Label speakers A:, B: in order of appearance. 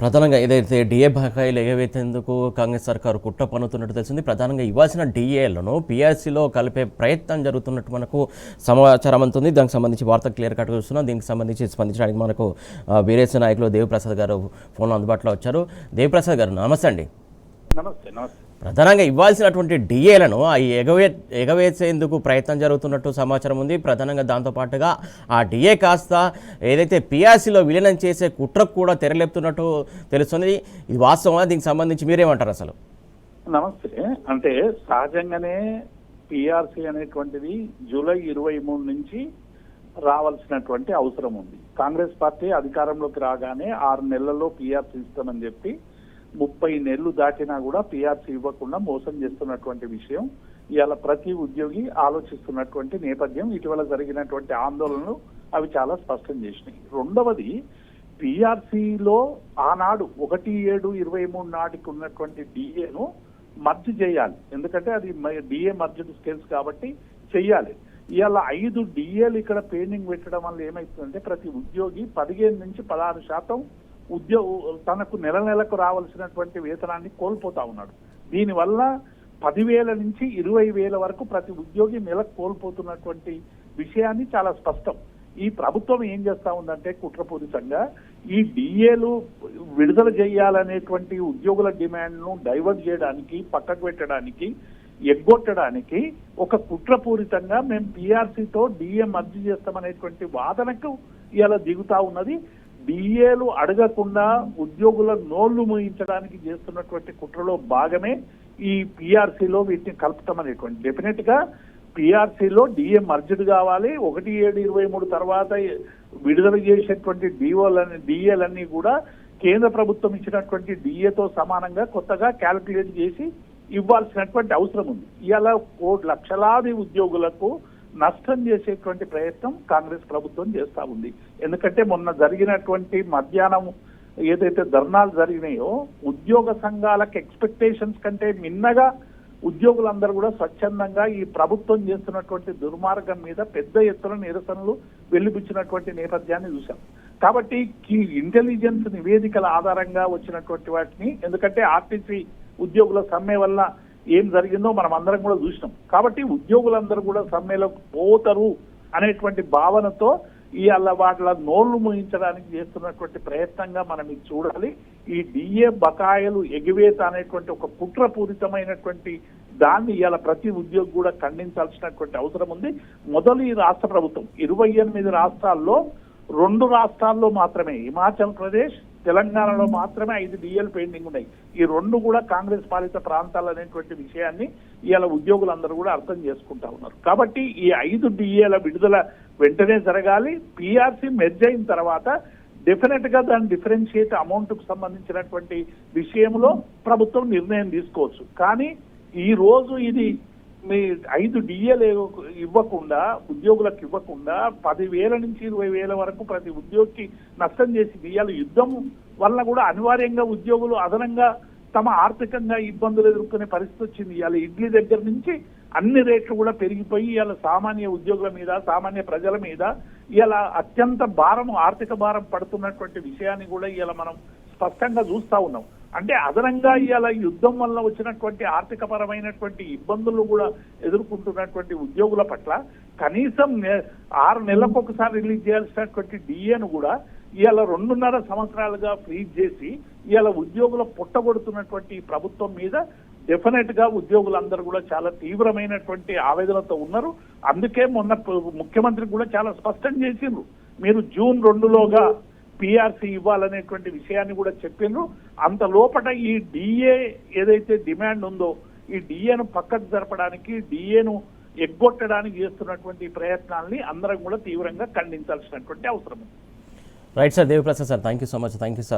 A: ప్రధానంగా ఏదైతే డిఏ బకాయిలు ఎగవేసేందుకు కాంగ్రెస్ సర్కారు కుట్ర పన్నుతున్నట్టు తెలిసింది. ప్రధానంగా ఇవ్వాల్సిన డిఏలను పీఆర్సీలో కలిపే ప్రయత్నం జరుగుతున్నట్టు మనకు సమాచారం అందుతుంది. దానికి సంబంధించి వార్త క్లియర్ కట్గా చూస్తున్నాం. దీనికి సంబంధించి స్పందించడానికి మనకు బీఆర్ఎస్ నాయకులు దేవిప్రసాద్ గారు ఫోన్లో అందుబాటులో వచ్చారు. దేవిప్రసాద్ గారు నమస్తే అండి.
B: నమస్తే.
A: ప్రధానంగా ఇవ్వాల్సినటువంటి డిఏలను ఎగవేసేందుకు ప్రయత్నం జరుగుతున్నట్టు సమాచారం ఉంది. ప్రధానంగా దాంతోపాటుగా ఆ డిఏ కాస్త ఏదైతే పీఆర్సీలో విలీనం చేసే కుట్రకు కూడా తెరలేపుతున్నట్టు తెలుస్తుంది. ఇది వాస్తవమా? దీనికి సంబంధించి మీరేమంటారు అసలు?
B: నమస్తే. అంటే సహజంగానే పిఆర్సీ అనేటువంటిది జూలై 23 నుంచి రావాల్సినటువంటి అవసరం ఉంది. కాంగ్రెస్ పార్టీ అధికారంలోకి రాగానే 6 నెలల్లో పిఆర్సీ ఇస్తామని చెప్పి 30 నెలలు దాటినా కూడా పిఆర్సీ ఇవ్వకుండా మోసం చేస్తున్నటువంటి విషయం ఇవాళ ప్రతి ఉద్యోగి ఆలోచిస్తున్నటువంటి నేపథ్యం. ఇటీవల జరిగినటువంటి ఆందోళనలు అవి చాలా స్పష్టం చేసినాయి. రెండవది, పిఆర్సీలో ఆనాడు 1/7/23 నాటికి ఉన్నటువంటి డిఏను మర్జ్ చేయాలి. ఎందుకంటే అది డిఏ మర్జ్డ్ స్కేల్స్ కాబట్టి చెయ్యాలి. ఇవాళ 5 డిఏలు ఇక్కడ పెండింగ్ పెట్టడం వల్ల ఏమైతుందంటే ప్రతి ఉద్యోగి 15 నుంచి 16% తనకు నెలకు రావాల్సినటువంటి వేతనాన్ని కోల్పోతా ఉన్నాడు. దీనివల్ల 10,000 నుంచి 20,000 వరకు ప్రతి ఉద్యోగి నెలకు కోల్పోతున్నటువంటి విషయాన్ని చాలా స్పష్టం. ఈ ప్రభుత్వం ఏం చేస్తా ఉందంటే కుట్రపూరితంగా ఈ డిఏలు విడుదల చేయాలనేటువంటి ఉద్యోగుల డిమాండ్ను డైవర్ట్ చేయడానికి, పక్కకు పెట్టడానికి, ఎగ్గొట్టడానికి ఒక కుట్రపూరితంగా మేము పిఆర్సీతో డిఏ మర్జ్ చేస్తామనేటువంటి వాదనకు ఇలా దిగుతా ఉన్నది. డిఏలు అడగకుండా ఉద్యోగుల నోళ్లు మూయించడానికి చేస్తున్నటువంటి కుట్రలో భాగమే ఈ పిఆర్సీలో వీటిని కలుపుతాం అనేటువంటి. డెఫినెట్ గా పిఆర్సీలో డిఏ మర్జ్డ్ కావాలి. 1/7/23 తర్వాత విడుదల చేసేటువంటి డిఏలన్నీ కూడా కేంద్ర ప్రభుత్వం ఇచ్చినటువంటి డిఏతో సమానంగా కొత్తగా క్యాలిక్యులేట్ చేసి ఇవ్వాల్సినటువంటి అవసరం ఉంది. ఇలా లక్షలాది ఉద్యోగులకు నష్టం చేసేటువంటి ప్రయత్నం కాంగ్రెస్ ప్రభుత్వం చేస్తా ఉంది. ఎందుకంటే మొన్న జరిగినటువంటి మధ్యాహ్నం ఏదైతే ధర్నాలు జరిగినాయో ఉద్యోగ సంఘాలకు ఎక్స్పెక్టేషన్స్ కంటే మిన్నగా ఉద్యోగులందరూ కూడా స్వచ్ఛందంగా ఈ ప్రభుత్వం చేస్తున్నటువంటి దుర్మార్గం మీద పెద్ద ఎత్తున నిరసనలు వెల్లిబుచ్చినటువంటి నేపథ్యాన్ని చూశాం. కాబట్టి ఈ ఇంటెలిజెన్స్ నివేదికల ఆధారంగా వచ్చినటువంటి వాటిని, ఎందుకంటే ఆర్టీసీ ఉద్యోగుల సమ్మె వల్ల ఏం జరిగిందో మనం అందరం కూడా చూసినాం. కాబట్టి ఉద్యోగులందరూ కూడా సమ్మెలోకి పోతారు అనేటువంటి భావనతో ఇవాళ వాటిల నోళ్లు మూయించడానికి చేస్తున్నటువంటి ప్రయత్నంగా మనం ఇది చూడాలి. ఈ డిఏ బకాయిలు ఎగివేత అనేటువంటి ఒక కుట్రపూరితమైనటువంటి దాన్ని ఇవాళ ప్రతి ఉద్యోగి కూడా ఖండించాల్సినటువంటి అవసరం ఉంది. మొదలు ఈ రాష్ట్ర ప్రభుత్వం 28 రాష్ట్రాల్లో 2 రాష్ట్రాల్లో మాత్రమే, హిమాచల్ ప్రదేశ్, తెలంగాణలో మాత్రమే 5 డిఏలు పెండింగ్ ఉన్నాయి. ఈ 2 కూడా కాంగ్రెస్ పాలిత ప్రాంతాలు అనేటువంటి విషయాన్ని ఇవాళ ఉద్యోగులందరూ కూడా అర్థం చేసుకుంటా ఉన్నారు. కాబట్టి ఈ 5 డిఏల విడుదల వెంటనే జరగాలి. పిఆర్సీ మెర్జ్ అయిన తర్వాత డెఫినెట్ గా దాని డిఫరెన్షియేట్ అమౌంట్ కు సంబంధించినటువంటి విషయంలో ప్రభుత్వం నిర్ణయం తీసుకోవచ్చు. కానీ ఈ రోజు ఇది మీ 5 డిఏలు ఇవ్వకుండా, ఉద్యోగులకు ఇవ్వకుండా 10,000 నుంచి 20,000 వరకు ప్రతి ఉద్యోగికి నష్టం చేసి ఇవాళ యుద్ధం వల్ల కూడా అనివార్యంగా ఉద్యోగులు అదనంగా తమ ఆర్థికంగా ఇబ్బందులు ఎదుర్కొనే పరిస్థితి వచ్చింది. ఇవాళ ఇడ్లీ దగ్గర నుంచి అన్ని రేట్లు కూడా పెరిగిపోయి ఇవాళ సామాన్య ఉద్యోగుల మీద, సామాన్య ప్రజల మీద ఇవాళ అత్యంత భారం, ఆర్థిక భారం పడుతున్నటువంటి విషయాన్ని కూడా ఇవాళ మనం స్పష్టంగా చూస్తా ఉన్నాం. అంటే అదనంగా ఇవాళ యుద్ధం వల్ల వచ్చినటువంటి ఆర్థిక పరమైనటువంటి ఇబ్బందులు కూడా ఎదుర్కొంటున్నటువంటి ఉద్యోగుల పట్ల కనీసం 6 నెలలకు ఒకసారి రిలీజ్ చేయాల్సినటువంటి డిఏను కూడా ఇవాళ 2.5 సంవత్సరాలుగా ఫ్రీజ్ చేసి ఇవాళ ఉద్యోగుల పుట్టగొడుతున్నటువంటి ప్రభుత్వం మీద డెఫినెట్ గా ఉద్యోగులందరూ కూడా చాలా తీవ్రమైనటువంటి ఆవేదనతో ఉన్నారు. అందుకే మొన్న ముఖ్యమంత్రి కూడా చాలా స్పష్టం చేసిండ్రు, మీరు జూన్ 2లోగా పిఆర్సీ ఇవ్వాలనేటువంటి విషయాన్ని కూడా చెప్పిండ్రు. అంత లోపల ఈ డిఏ ఏదైతే డిమాండ్ ఉందో ఈ డిఏను పక్కకు జరపడానికి, డిఏను ఎగ్గొట్టడానికి చేస్తున్నటువంటి ప్రయత్నాల్ని అందరం కూడా తీవ్రంగా ఖండించాల్సినటువంటి అవసరం ఉంది.
A: Right sir, Devi Prasad sir, thank you so much. Thank you sir.